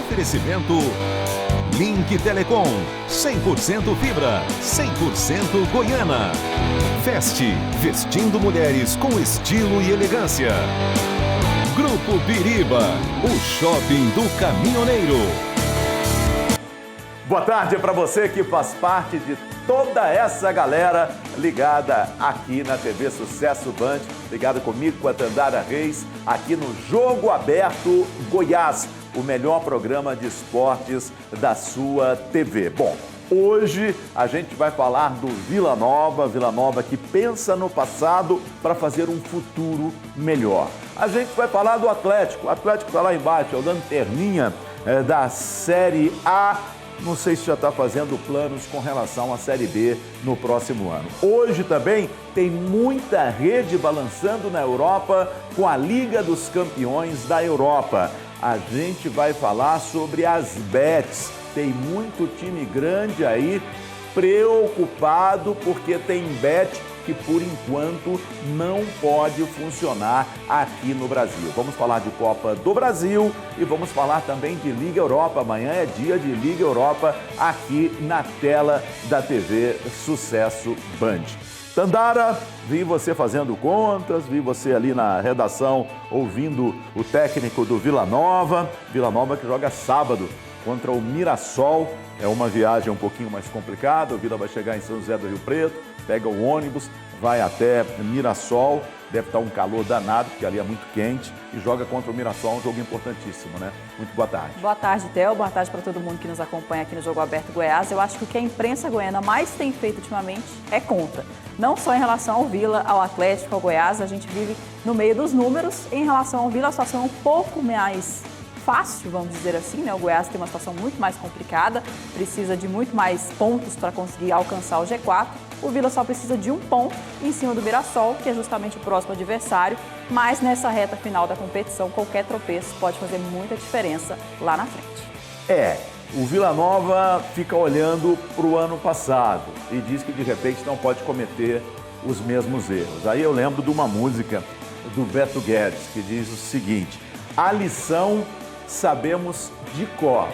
Oferecimento Link Telecom, 100% fibra, 100% Goiânia. Feste, vestindo mulheres com estilo e elegância. Grupo Biriba, o shopping do caminhoneiro. Boa tarde para você que faz parte de toda essa galera ligada aqui na TV Sucesso Band, ligado comigo, com a Tandara Reis, aqui no Jogo Aberto Goiás, o melhor programa de esportes da sua TV. Bom, hoje a gente vai falar do Vila Nova que pensa no passado para fazer um futuro melhor. A gente vai falar do Atlético, o Atlético está lá embaixo, é o lanterninha da Série A. Não sei se já está fazendo planos com relação à Série B no próximo ano. Hoje também tem muita rede balançando na Europa com a Liga dos Campeões da Europa. A gente vai falar sobre as bets. Tem muito time grande aí preocupado porque tem bet que por enquanto não pode funcionar aqui no Brasil. Vamos falar de Copa do Brasil e vamos falar também de Liga Europa. Amanhã é dia de Liga Europa aqui na tela da TV Sucesso Band. Tandara, vi você fazendo contas, vi você ali na redação ouvindo o técnico do Vila Nova que joga sábado contra o Mirassol. É uma viagem um pouquinho mais complicada, o Vila vai chegar em São José do Rio Preto, pega o ônibus, vai até Mirassol, deve estar um calor danado, porque ali é muito quente, e joga contra o Mirassol, um jogo importantíssimo, né? Muito boa tarde. Boa tarde, Theo. Boa tarde para todo mundo que nos acompanha aqui no Jogo Aberto Goiás. Eu acho que o que a imprensa goiana mais tem feito ultimamente é conta. Não só em relação ao Vila, ao Atlético, ao Goiás, a gente vive no meio dos números. Em relação ao Vila, a situação é um pouco mais fácil, vamos dizer assim, né? O Goiás tem uma situação muito mais complicada, precisa de muito mais pontos para conseguir alcançar o G4. O Vila só precisa de um ponto em cima do Mirassol, que é justamente o próximo adversário, mas nessa reta final da competição, qualquer tropeço pode fazer muita diferença lá na frente. O Vila Nova fica olhando para o ano passado e diz que de repente não pode cometer os mesmos erros. Aí eu lembro de uma música do Beto Guedes que diz o seguinte: a lição sabemos de cor,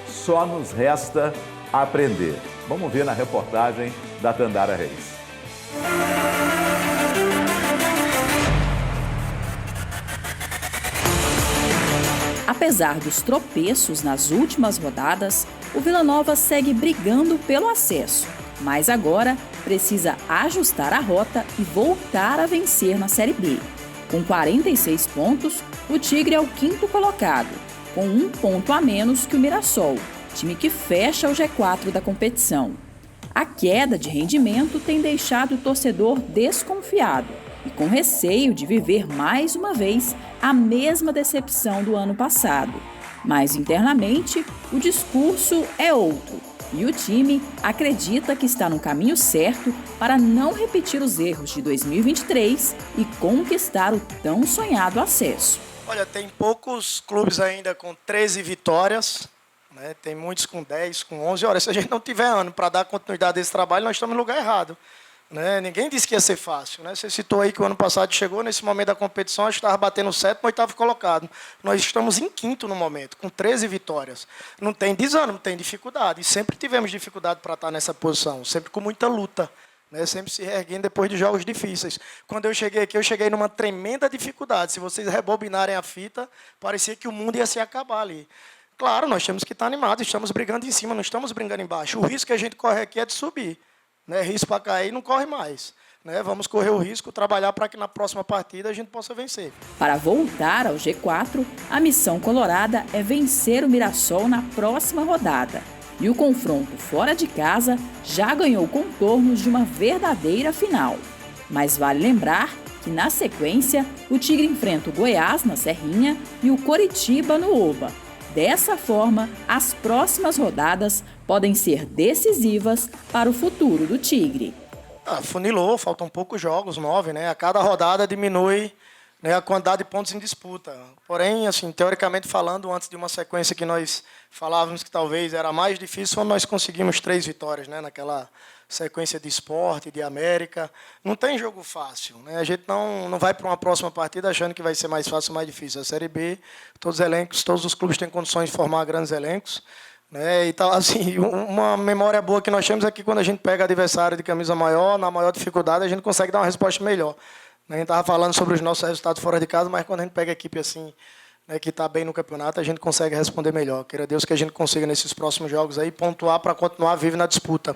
só nos resta aprender. Vamos ver na reportagem da Tandara Reis. Apesar dos tropeços nas últimas rodadas, o Vila Nova segue brigando pelo acesso, mas agora precisa ajustar a rota e voltar a vencer na Série B. Com 46 pontos, o Tigre é o quinto colocado, com um ponto a menos que o Mirassol, time que fecha o G4 da competição. A queda de rendimento tem deixado o torcedor desconfiado e com receio de viver mais uma vez a mesma decepção do ano passado. Mas internamente, o discurso é outro e o time acredita que está no caminho certo para não repetir os erros de 2023 e conquistar o tão sonhado acesso. Olha, tem poucos clubes ainda com 13 vitórias, né? Tem muitos com 10, com 11. Olha, se a gente não tiver ano para dar continuidade a esse trabalho, nós estamos no lugar errado, né? Ninguém disse que ia ser fácil, né? Você citou aí que o ano passado chegou, nesse momento da competição, a gente estava batendo o sétimo, oitavo colocado. Nós estamos em quinto no momento, com 13 vitórias. Não tem desânimo, tem dificuldade. E sempre tivemos dificuldade para estar nessa posição, sempre com muita luta, né? Sempre se reerguendo depois de jogos difíceis. Quando eu cheguei aqui, eu cheguei numa tremenda dificuldade. Se vocês rebobinarem a fita, parecia que o mundo ia se acabar ali. Claro, nós temos que estar animados, estamos brigando em cima, não estamos brigando embaixo. O risco que a gente corre aqui é de subir, né? Risco para cair não corre mais, né? Vamos correr o risco, trabalhar para que na próxima partida a gente possa vencer. Para voltar ao G4, a missão colorada é vencer o Mirassol na próxima rodada. E o confronto fora de casa já ganhou contornos de uma verdadeira final. Mas vale lembrar que, na sequência, o Tigre enfrenta o Goiás na Serrinha e o Coritiba no Oba. Dessa forma, as próximas rodadas podem ser decisivas para o futuro do Tigre. Funilou, faltam poucos jogos, 9, né? A cada rodada diminui né, a quantidade de pontos em disputa. Porém, assim, teoricamente falando, antes de uma sequência que nós falávamos que talvez era mais difícil, nós conseguimos 3 vitórias, né, naquela sequência de Sport, de América. Não tem jogo fácil, né? A gente não vai para uma próxima partida achando que vai ser mais fácil ou mais difícil. A Série B, todos os elencos, todos os clubes têm condições de formar grandes elencos, né? E tal, assim, uma memória boa que nós temos é que quando a gente pega adversário de camisa maior, na maior dificuldade, a gente consegue dar uma resposta melhor. A gente estava falando sobre os nossos resultados fora de casa, mas quando a gente pega a equipe assim, né, que está bem no campeonato, a gente consegue responder melhor. Queira Deus que a gente consiga, nesses próximos jogos, aí, pontuar para continuar vivo na disputa.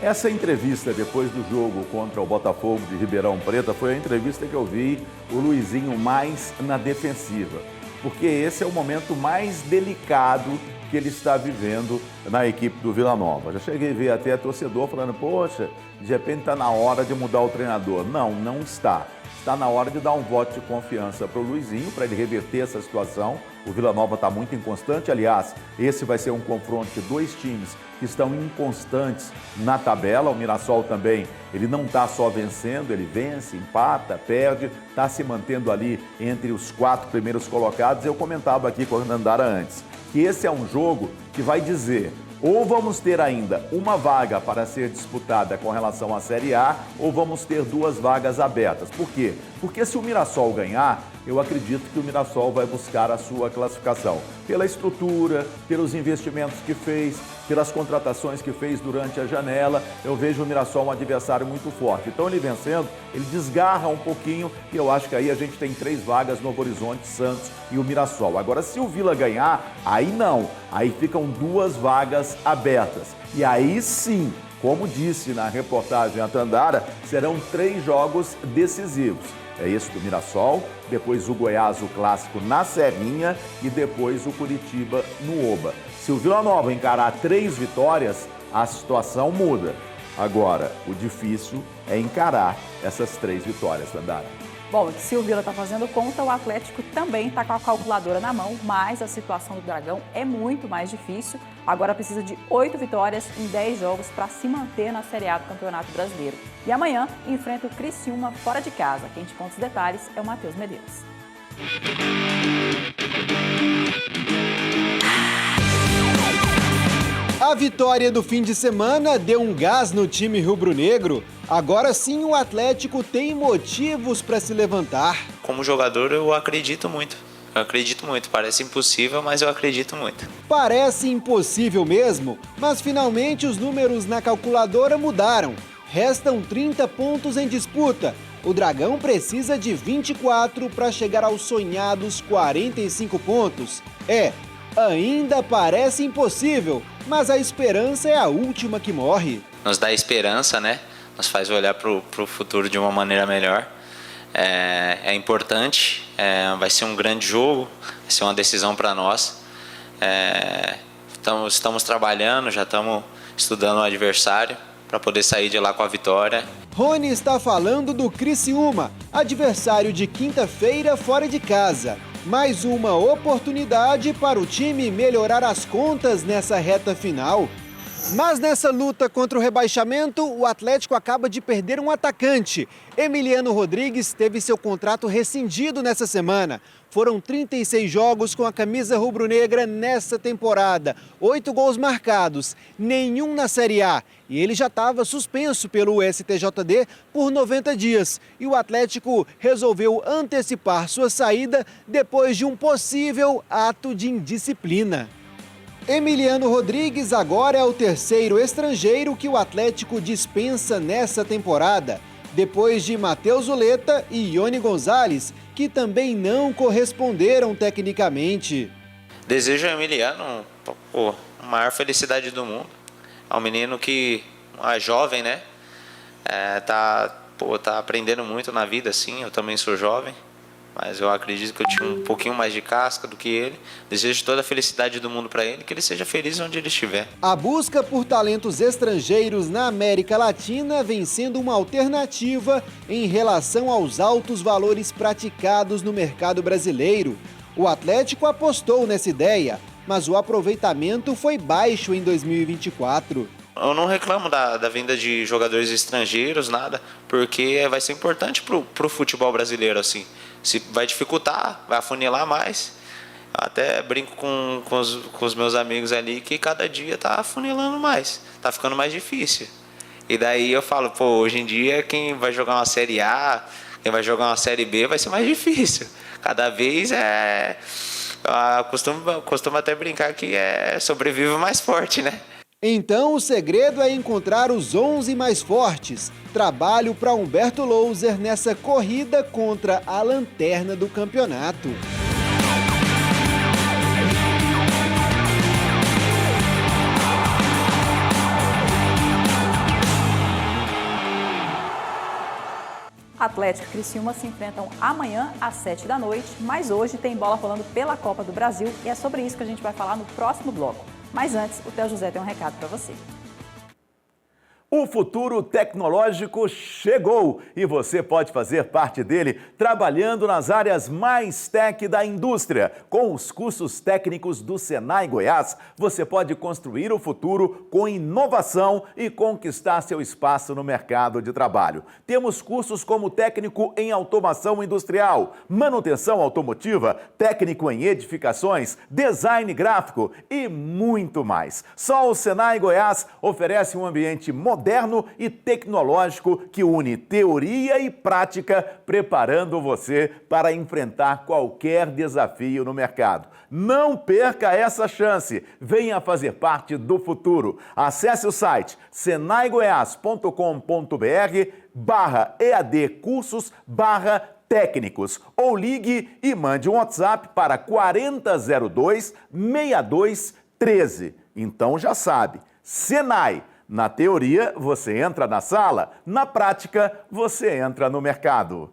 Essa entrevista depois do jogo contra o Botafogo de Ribeirão Preto foi a entrevista que eu vi o Luizinho mais na defensiva, porque esse é o momento mais delicado que ele está vivendo na equipe do Vila Nova. Já cheguei a ver até torcedor falando, poxa, de repente está na hora de mudar o treinador. Não, não está. Está na hora de dar um voto de confiança para o Luizinho, para ele reverter essa situação. O Vila Nova está muito inconstante. Aliás, esse vai ser um confronto de 2 times que estão inconstantes na tabela. O Mirassol também, ele não está só vencendo, ele vence, empata, perde, está se mantendo ali entre os 4 primeiros colocados. Eu comentava aqui com a Nandara antes, que esse é um jogo que vai dizer... ou vamos ter ainda uma vaga para ser disputada com relação à Série A, ou vamos ter 2 vagas abertas. Por quê? Porque se o Mirassol ganhar, eu acredito que o Mirassol vai buscar a sua classificação. Pela estrutura, pelos investimentos que fez, pelas contratações que fez durante a janela, eu vejo o Mirassol um adversário muito forte. Então ele vencendo, ele desgarra um pouquinho e eu acho que aí a gente tem 3 vagas, Novo Horizonte, Santos e o Mirassol. Agora, se o Vila ganhar, aí não. Aí ficam 2 vagas abertas. E aí sim, como disse na reportagem a Tandara, serão 3 jogos decisivos. É esse do Mirassol, depois o Goiás, o clássico na Serrinha e depois o Curitiba no Oba. Se o Vila Nova encarar 3 vitórias, a situação muda. Agora, o difícil é encarar essas 3 vitórias, Tandara. Bom, se o Vila está fazendo conta, o Atlético também está com a calculadora na mão, mas a situação do Dragão é muito mais difícil. Agora precisa de 8 vitórias em 10 jogos para se manter na Série A do Campeonato Brasileiro. E amanhã enfrenta o Criciúma fora de casa. Quem te conta os detalhes é o Matheus Medeiros. A vitória do fim de semana deu um gás no time rubro-negro. Agora sim o Atlético tem motivos para se levantar. Como jogador eu acredito muito. Parece impossível, mas eu acredito muito. Parece impossível mesmo, mas finalmente os números na calculadora mudaram. Restam 30 pontos em disputa. O Dragão precisa de 24 para chegar aos sonhados 45 pontos. Ainda parece impossível, mas a esperança é a última que morre. Nos dá esperança, né? Nos faz olhar para o futuro de uma maneira melhor. É importante, vai ser um grande jogo, vai ser uma decisão para nós. Estamos trabalhando, já estamos estudando o adversário para poder sair de lá com a vitória. Rony está falando do Criciúma, adversário de quinta-feira fora de casa. Mais uma oportunidade para o time melhorar as contas nessa reta final. Mas nessa luta contra o rebaixamento, o Atlético acaba de perder um atacante. Emiliano Rodrigues teve seu contrato rescindido nessa semana. Foram 36 jogos com a camisa rubro-negra nessa temporada. 8 gols marcados, nenhum na Série A. E ele já estava suspenso pelo STJD por 90 dias. E o Atlético resolveu antecipar sua saída depois de um possível ato de indisciplina. Emiliano Rodrigues agora é o 3º estrangeiro que o Atlético dispensa nessa temporada, depois de Matheus Zuleta e Ione Gonzalez, que também não corresponderam tecnicamente. Desejo ao Emiliano a maior felicidade do mundo. É um menino que é jovem, né? Tá aprendendo muito na vida, sim. Eu também sou jovem. Mas eu acredito que eu tinha um pouquinho mais de casca do que ele. Desejo toda a felicidade do mundo para ele, que ele seja feliz onde ele estiver. A busca por talentos estrangeiros na América Latina vem sendo uma alternativa em relação aos altos valores praticados no mercado brasileiro. O Atlético apostou nessa ideia. mas o aproveitamento foi baixo em 2024. Eu não reclamo da vinda de jogadores estrangeiros, nada, porque vai ser importante pro futebol brasileiro, assim. Se vai dificultar, vai afunilar mais. Até brinco com os meus amigos ali que cada dia tá afunilando mais, tá ficando mais difícil. E daí eu falo, pô, hoje em dia quem vai jogar uma Série A, quem vai jogar uma Série B vai ser mais difícil. Cada vez costumo até brincar que sobrevive o mais forte, né? Então o segredo é encontrar os 11 mais fortes. Trabalho para Humberto Louser nessa corrida contra a lanterna do campeonato. Atlético e Criciúma se enfrentam amanhã às 7 da noite, mas hoje tem bola rolando pela Copa do Brasil e é sobre isso que a gente vai falar no próximo bloco. Mas antes, o Theo José tem um recado para você. O futuro tecnológico chegou e você pode fazer parte dele trabalhando nas áreas mais tech da indústria. Com os cursos técnicos do Senai Goiás, você pode construir o futuro com inovação e conquistar seu espaço no mercado de trabalho. Temos cursos como técnico em automação industrial, manutenção automotiva, técnico em edificações, design gráfico e muito mais. Só o Senai Goiás oferece um ambiente moderno e tecnológico que une teoria e prática, preparando você para enfrentar qualquer desafio no mercado. Não perca essa chance. Venha fazer parte do futuro. Acesse o site senaigoias.com.br/EAD cursos/técnicos ou ligue e mande um WhatsApp para 4002-6213. Então já sabe, Senai. Na teoria, você entra na sala, na prática, você entra no mercado.